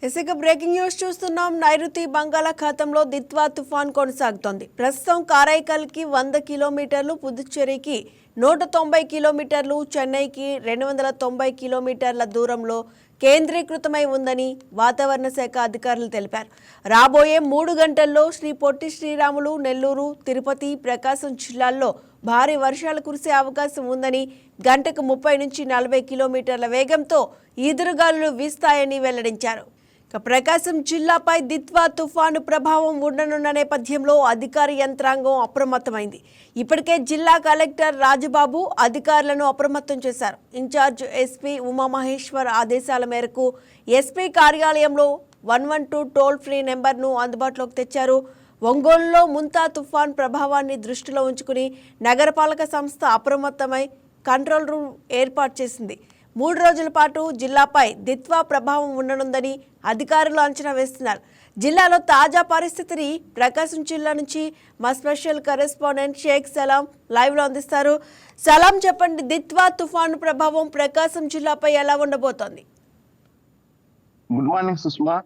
ఇక breaking news చూస్తున్నాం. నైరుతి బంగాళాఖాతంలో దిత్వా తుఫాన్ కొనసాగుతోంది. ప్రస్తుతం కారైకల్కి 100 కిలోమీటర్లు, పుదుచ్చేరికి 190 కిలోమీటర్లు, చెన్నైకి 290 కిలోమీటర్ల దూరంలో కేంద్రీకృతమై ఉందని వాతావరణ శాఖ అధికారులు తెలిపారు. రాబోయే 3 గంటల్లో శ్రీ పొట్టి శ్రీరాములు, నెల్లూరు, తిరుపతి, ప్రకాశం జిల్లాల్లో భారీ వర్షాలు కురిసే అవకాశం ఉందని, గంటకు 30 నుంచి 40 కిలోమీటర్ల వేగంతో ఈదురుగాలులు వీస్తాయని వెల్లడించారు. ప్రకాశం జిల్లాపై దిత్వా తుఫాను ప్రభావం ఉండనున్న నేపథ్యంలో అధికార యంత్రాంగం అప్రమత్తమైంది. ఇప్పటికే జిల్లా కలెక్టర్ రాజబాబు అధికారులను అప్రమత్తం చేశారు. ఇన్ఛార్జ్ ఎస్పీ ఉమామహేశ్వర్ ఆదేశాల మేరకు ఎస్పీ కార్యాలయంలో 112 టోల్ ఫ్రీ నెంబర్ను అందుబాటులోకి తెచ్చారు. ఒంగోలులో ముంతా తుఫాన్ ప్రభావాన్ని దృష్టిలో ఉంచుకుని నగరపాలక సంస్థ అప్రమత్తమై కంట్రోల్ రూమ్ ఏర్పాటు చేసింది. 3 రోజుల పాటు జిల్లాపై దిత్వా ప్రభావం ఉండనుందని అధికారులు అంచనా వేస్తున్నారు. జిల్లాలో తాజా పరిస్థితిని ప్రకాశం జిల్లా నుంచి మా స్పెషల్ కరెస్పాండెంట్ షేక్ సలాం లైవ్లో అందిస్తారు. సలాం, చెప్పండి, దిత్వా తుఫాను ప్రభావం ప్రకాశం జిల్లాపై ఎలా ఉండబోతోంది? Good morning Sushma.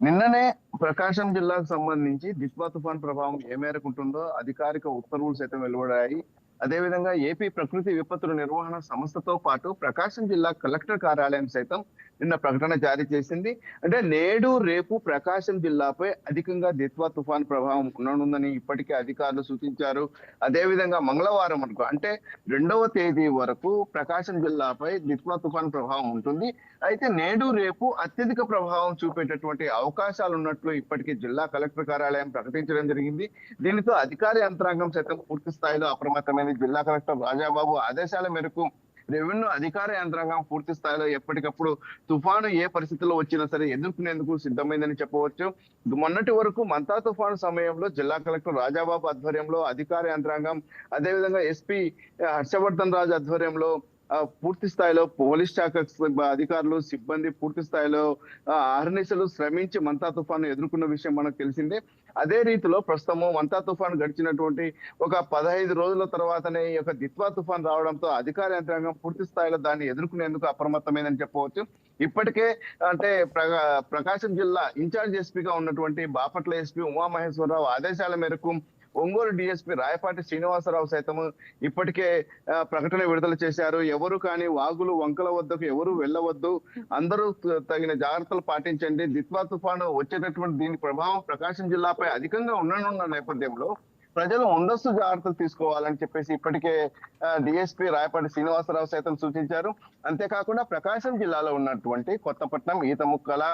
నిన్ననే ప్రకాశం జిల్లాకు సంబంధించి దిత్వా తుఫాన్ ప్రభావం ఏ మేరకు ఉంటుందో అధికారిక ఉత్తర్వులు సైతం వెలువడాయి. అదేవిధంగా ఏపీ ప్రకృతి విపత్తుల నిర్వహణ సంస్థతో పాటు ప్రకాశం జిల్లా కలెక్టర్ కార్యాలయం సైతం నిన్న ప్రకటన జారీ చేసింది. అంటే నేడు రేపు ప్రకాశం జిల్లాపై అధికంగా దిత్వా తుఫాన్ ప్రభావం ఉండనుందని ఇప్పటికే అధికారులు సూచించారు. అదేవిధంగా మంగళవారం వరకు అంటే 2వ తేదీ వరకు ప్రకాశం జిల్లాపై దిత్వా తుఫాన్ ప్రభావం ఉంటుంది. అయితే నేడు రేపు అత్యధిక ప్రభావం చూపేటటువంటి అవకాశాలు ఉన్నట్లు ఇప్పటికే జిల్లా కలెక్టర్ కార్యాలయం ప్రకటించడం జరిగింది. దీనితో అధికార యంత్రాంగం సైతం పూర్తి స్థాయిలో అప్రమత్తమైంది. జిల్లా కలెక్టర్ రాజాబాబు ఆదేశాల మేరకు రెవెన్యూ అధికార యంత్రాంగం పూర్తి స్థాయిలో ఎప్పటికప్పుడు తుఫాను ఏ పరిస్థితుల్లో వచ్చినా సరే ఎదుర్కొనేందుకు సిద్ధమైందని చెప్పవచ్చు. మొన్నటి వరకు మంతా తుఫాను సమయంలో జిల్లా కలెక్టర్ రాజాబాబు ఆధ్వర్యంలో అధికార యంత్రాంగం, అదేవిధంగా ఎస్పీ హర్షవర్ధన్ రాజు ఆధ్వర్యంలో పూర్తి స్థాయిలో పోలీస్ శాఖ అధికారులు, సిబ్బంది పూర్తి స్థాయిలో అహర్నిశలు శ్రమించి మంతా తుఫాను ఎదుర్కొన్న విషయం మనకు తెలిసిందే. అదే రీతిలో ప్రస్తుతము మంతా తుఫాను గడిచినటువంటి ఒక 15 రోజుల తర్వాతనే ఈ యొక్క దిత్వా తుఫాన్ రావడంతో అధికార యంత్రాంగం పూర్తి స్థాయిలో దాన్ని ఎదుర్కొనేందుకు అప్రమత్తమైందని చెప్పవచ్చు. ఇప్పటికే అంటే ప్రకాశం జిల్లా ఇన్ఛార్జ్ ఎస్పీగా ఉన్నటువంటి బాపట్ల ఎస్పీ ఉమామహేశ్వరరావు ఆదేశాల మేరకు ఒంగోలు డిఎస్పీ రాయపాటి శ్రీనివాసరావు సైతం ఇప్పటికే ప్రకటన విడుదల చేశారు. ఎవరు కానీ వాగులు వంకల వద్దకు ఎవరు వెళ్ళవద్దు, అందరూ తగిన జాగ్రత్తలు పాటించండి. దిత్వా తుఫాను వచ్చేటటువంటి దీని ప్రభావం ప్రకాశం జిల్లాపై అధికంగా ఉండనున్న నేపథ్యంలో ప్రజలు ముందస్తు జాగ్రత్తలు తీసుకోవాలని చెప్పేసి ఇప్పటికే డిఎస్పీ రాయపాటి శ్రీనివాసరావు సైతం సూచించారు. అంతేకాకుండా ప్రకాశం జిల్లాలో ఉన్నటువంటి కొత్తపట్నం, ఈతముక్కల,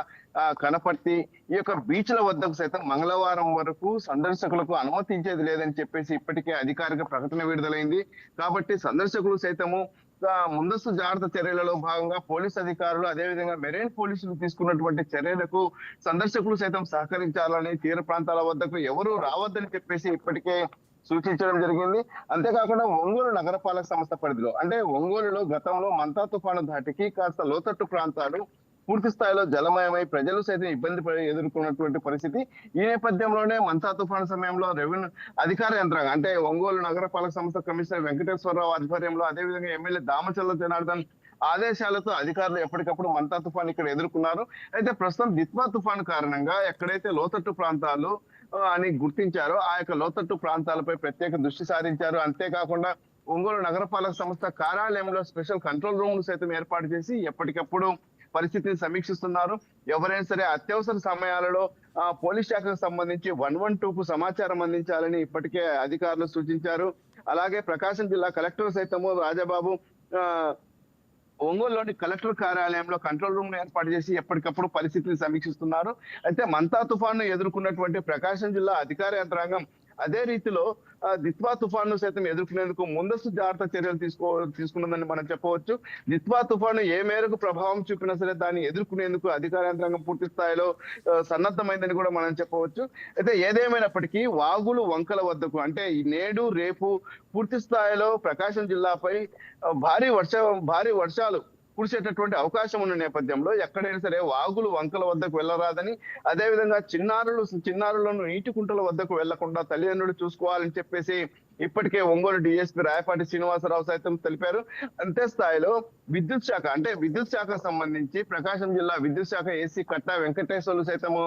కనపర్తి ఈ యొక్క బీచ్ల వద్దకు సైతం మంగళవారం వరకు సందర్శకులకు అనుమతించేది లేదని చెప్పేసి ఇప్పటికే అధికారిక ప్రకటన విడుదలైంది. కాబట్టి సందర్శకులు సైతము ముందస్తు జాగ్రత్త చర్యలలో భాగంగా పోలీస్ అధికారులు, అదేవిధంగా మెరైన్ పోలీసులు తీసుకున్నటువంటి చర్యలకు సందర్శకులు సైతం సహకరించాలని, తీర ప్రాంతాల వద్దకు ఎవరు రావద్దని చెప్పేసి ఇప్పటికే సూచించడం జరిగింది. అంతేకాకుండా ఒంగోలు నగరపాలక సంస్థ పరిధిలో అంటే ఒంగోలులో గతంలో మంతా తుఫాను ధాటికి కాస్త లోతట్టు ప్రాంతాలు పూర్తి స్థాయిలో జలమయమై ప్రజలు సైతం ఇబ్బంది ఎదుర్కొన్నటువంటి పరిస్థితి. ఈ నేపథ్యంలోనే మంతా తుఫాను సమయంలో రెవెన్యూ అధికార యంత్రాంగం అంటే ఒంగోలు నగరపాలక సంస్థ కమిషనర్ వెంకటేశ్వరరావు ఆధ్వర్యంలో, అదేవిధంగా ఎమ్మెల్యే దామచల్ల జనార్దన్ ఆదేశాలతో అధికారులు ఎప్పటికప్పుడు మంతా తుఫాన్ ఇక్కడ ఎదుర్కొన్నారు. అయితే ప్రస్తుతం దిత్వా తుఫాను కారణంగా ఎక్కడైతే లోతట్టు ప్రాంతాలు అని గుర్తించారో ఆ యొక్క లోతట్టు ప్రాంతాలపై ప్రత్యేక దృష్టి సారించారు. అంతేకాకుండా ఒంగోలు నగరపాలక సంస్థ కార్యాలయంలో స్పెషల్ కంట్రోల్ రూమ్ సైతం ఏర్పాటు చేసి ఎప్పటికప్పుడు పరిస్థితిని సమీక్షిస్తున్నారు. ఎవరైనా సరే అత్యవసర సమయాలలో పోలీస్ శాఖకు సంబంధించి 112కు సమాచారం అందించాలని ఇప్పటికే అధికారులు సూచించారు. అలాగే ప్రకాశం జిల్లా కలెక్టర్ సైతము రాజాబాబు ఒంగోలులోని కలెక్టర్ కార్యాలయంలో కంట్రోల్ రూమ్ ఏర్పాటు చేసి ఎప్పటికప్పుడు పరిస్థితిని సమీక్షిస్తున్నారు. అయితే మంతా తుఫాను ఎదుర్కొన్నటువంటి ప్రకాశం జిల్లా అధికార యంత్రాంగం అదే రీతిలో దిత్వా తుఫాను సైతం ఎదుర్కొనేందుకు ముందస్తు జాగ్రత్త చర్యలు తీసుకున్నదని మనం చెప్పవచ్చు. దిత్వా తుఫాను ఏ మేరకు ప్రభావం చూపినా సరే దాన్ని ఎదుర్కొనేందుకు అధికార యంత్రాంగం పూర్తి స్థాయిలో సన్నద్ధమైందని కూడా మనం చెప్పవచ్చు. అయితే ఏదేమైనప్పటికీ వాగులు వంకల వద్దకు అంటే నేడు రేపు పూర్తి స్థాయిలో ప్రకాశం జిల్లాపై భారీ వర్షాలు కురిసేటటువంటి అవకాశం ఉన్న నేపథ్యంలో ఎక్కడైనా సరే వాగులు వంకల వద్దకు వెళ్ళరాదని, అదేవిధంగా చిన్నారులను నీటి కుంటల వద్దకు వెళ్లకుండా తల్లిదండ్రులు చూసుకోవాలని చెప్పేసి ఇప్పటికే ఒంగోలు డిఎస్పీ రాయపాటి శ్రీనివాసరావు సైతం తెలిపారు. అంతే స్థాయిలో విద్యుత్ శాఖ అంటే విద్యుత్ శాఖకు సంబంధించి ప్రకాశం జిల్లా విద్యుత్ శాఖ ఏసీ కట్టా వెంకటేశ్వర్లు సైతము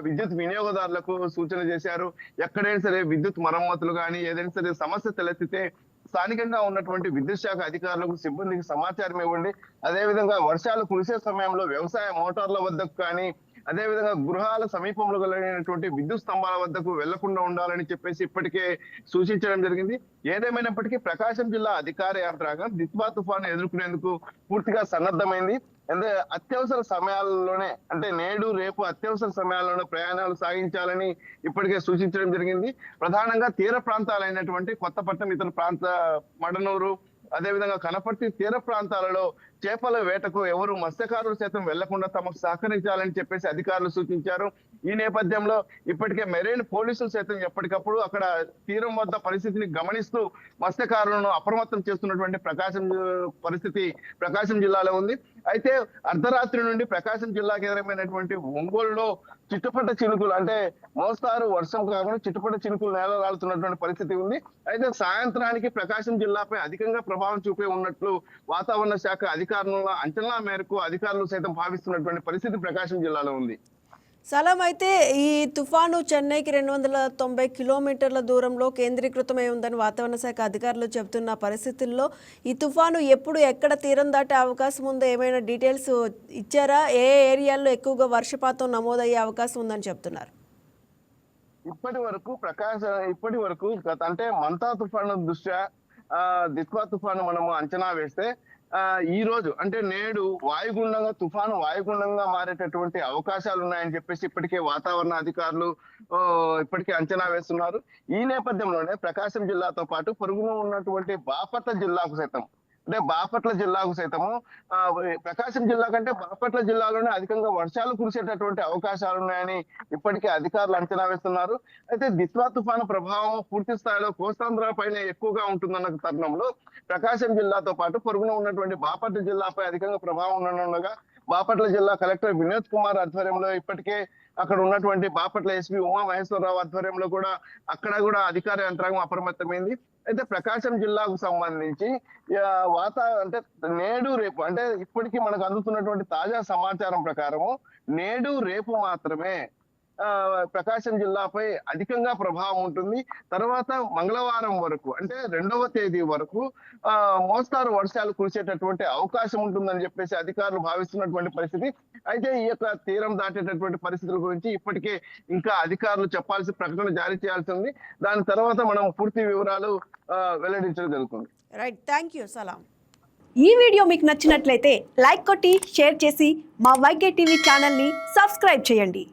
విద్యుత్ వినియోగదారులకు సూచన చేశారు. ఎక్కడైనా సరే విద్యుత్ మరమ్మతులు కానీ ఏదైనా సరే సమస్య తలెత్తితే స్థానికంగా ఉన్నటువంటి విద్యుత్ శాఖ అధికారులకు సిబ్బందికి సమాచారం ఇవ్వండి. అదేవిధంగా వర్షాలు కురిసే సమయంలో వ్యవసాయ మోటార్ల వద్దకు కానీ అదేవిధంగా గృహాల సమీపంలో కలిగినటువంటి విద్యుత్ స్తంభాల వద్దకు వెళ్లకుండా ఉండాలని చెప్పేసి ఇప్పటికే సూచించడం జరిగింది. ఏదేమైనప్పటికీ ప్రకాశం జిల్లా అధికార యంత్రాంగం దిత్వా తుఫాను ఎదుర్కొనేందుకు పూర్తిగా సన్నద్ధమైంది. అంటే అత్యవసర సమయాల్లోనే అంటే నేడు రేపు అత్యవసర సమయాల్లోనే ప్రయాణాలు సాగించాలని ఇప్పటికే సూచించడం జరిగింది. ప్రధానంగా తీర ప్రాంతాలైనటువంటి కొత్తపట్నం, ఇతర ప్రాంత మడనూరు, అదేవిధంగా కనపర్తి తీర ప్రాంతాలలో చేపల వేటకు ఎవరు మత్స్యకారులు సైతం వెళ్లకుండా తమకు సహకరించాలని చెప్పేసి అధికారులు సూచించారు. ఈ నేపథ్యంలో ఇప్పటికే మెరైన్ పోలీసులు సైతం ఎప్పటికప్పుడు అక్కడ తీరం వద్ద పరిస్థితిని గమనిస్తూ మత్స్యకారులను అప్రమత్తం చేస్తున్నటువంటి పరిస్థితి ప్రకాశం జిల్లాలో ఉంది. అయితే అర్ధరాత్రి నుండి ప్రకాశం జిల్లాకు ఎదురైనటువంటి ఒంగోలులో చిట్టుపట్ట చినుకులు అంటే మోస్తారు వర్షం కాకుండా చిట్టుపట్ట చినుకులు నేలరాలుతున్నటువంటి పరిస్థితి ఉంది. అయితే సాయంత్రానికి ప్రకాశం జిల్లాపై అధికంగా ప్రభావం చూపే ఉన్నట్లు వాతావరణ శాఖ అధికారుల అంచనా మేరకు అధికారులు సైతం భావిస్తున్నటువంటి పరిస్థితి ప్రకాశం జిల్లాలో ఉంది. సలాం, అయితే ఈ తుఫాను చెన్నైకి 290 కిలోమీటర్ల దూరంలో కేంద్రీకృతమై ఉందని వాతావరణ శాఖ అధికారులు చెబుతున్న పరిస్థితుల్లో ఈ తుఫాను ఎప్పుడు ఎక్కడ తీరం దాటే అవకాశం ఉందో ఏమైనా డీటెయిల్స్ ఇచ్చారా? ఏ ఏరియాల్లో ఎక్కువగా వర్షపాతం నమోదయ్యే అవకాశం ఉందని చెప్తున్నారు? ఇప్పటి వరకు అంటే మంతా తుఫాను దృష్ట్యా దిత్వా తుఫాను మనము అంచనా వేస్తే ఈ రోజు అంటే నేడు తుఫాను వాయుగుండంగా మారేటటువంటి అవకాశాలు ఉన్నాయని చెప్పేసి ఇప్పటికే వాతావరణ అధికారులు ఇప్పటికే అంచనా వేస్తున్నారు. ఈ నేపథ్యంలోనే ప్రకాశం జిల్లాతో పాటు పొరుగున ఉన్నటువంటి బాపట్ల జిల్లాకు సైతం ప్రకాశం జిల్లా కంటే బాపట్ల జిల్లాలోనే అధికంగా వర్షాలు కురిసేటటువంటి అవకాశాలు ఉన్నాయని ఇప్పటికే అధికారులు అంచనా వేస్తున్నారు. అయితే దిత్వా తుఫాను ప్రభావం పూర్తి స్థాయిలో కోస్తాంధ్ర పైన ఎక్కువగా ఉంటుందన్న తరుణంలో ప్రకాశం జిల్లాతో పాటు పొరుగున ఉన్నటువంటి బాపట్ల జిల్లాపై అధికంగా ప్రభావం ఉండగా బాపట్ల జిల్లా కలెక్టర్ వినోద్ కుమార్ ఆధ్వర్యంలో ఇప్పటికే అక్కడ ఉన్నటువంటి బాపట్ల ఎస్పీ ఉమా మహేశ్వరరావు ఆధ్వర్యంలో అక్కడ కూడా అధికార యంత్రాంగం అప్రమత్తమైంది. అయితే ప్రకాశం జిల్లాకు సంబంధించి అంటే నేడు రేపు అంటే ఇప్పటికీ మనకు అందుతున్నటువంటి తాజా సమాచారం ప్రకారము నేడు రేపు మాత్రమే ప్రకాశం జిల్లాపై అధికంగా ప్రభావం ఉంటుంది. తర్వాత మంగళవారం వరకు అంటే 2వ తేదీ వరకు మోస్తారు వర్షాలు కురిసేటటువంటి అవకాశం ఉంటుందని చెప్పేసి అధికారులు భావిస్తున్నటువంటి పరిస్థితి. అయితే ఈ యొక్క తీరం దాటేటటువంటి పరిస్థితుల గురించి ఇప్పటికే ఇంకా అధికారులు ప్రకటన జారీ చేయాల్సి ఉంది. దాని తర్వాత మనం పూర్తి వివరాలు వెల్లడించడం జరుగుతుంది. రైట్, థ్యాంక్ యూ సలాం. ఈ వీడియో మీకు నచ్చినట్లయితే లైక్ కొట్టి షేర్ చేసి మా వైకే టీవీ ఛానల్ని సబ్స్క్రైబ్ చేయండి.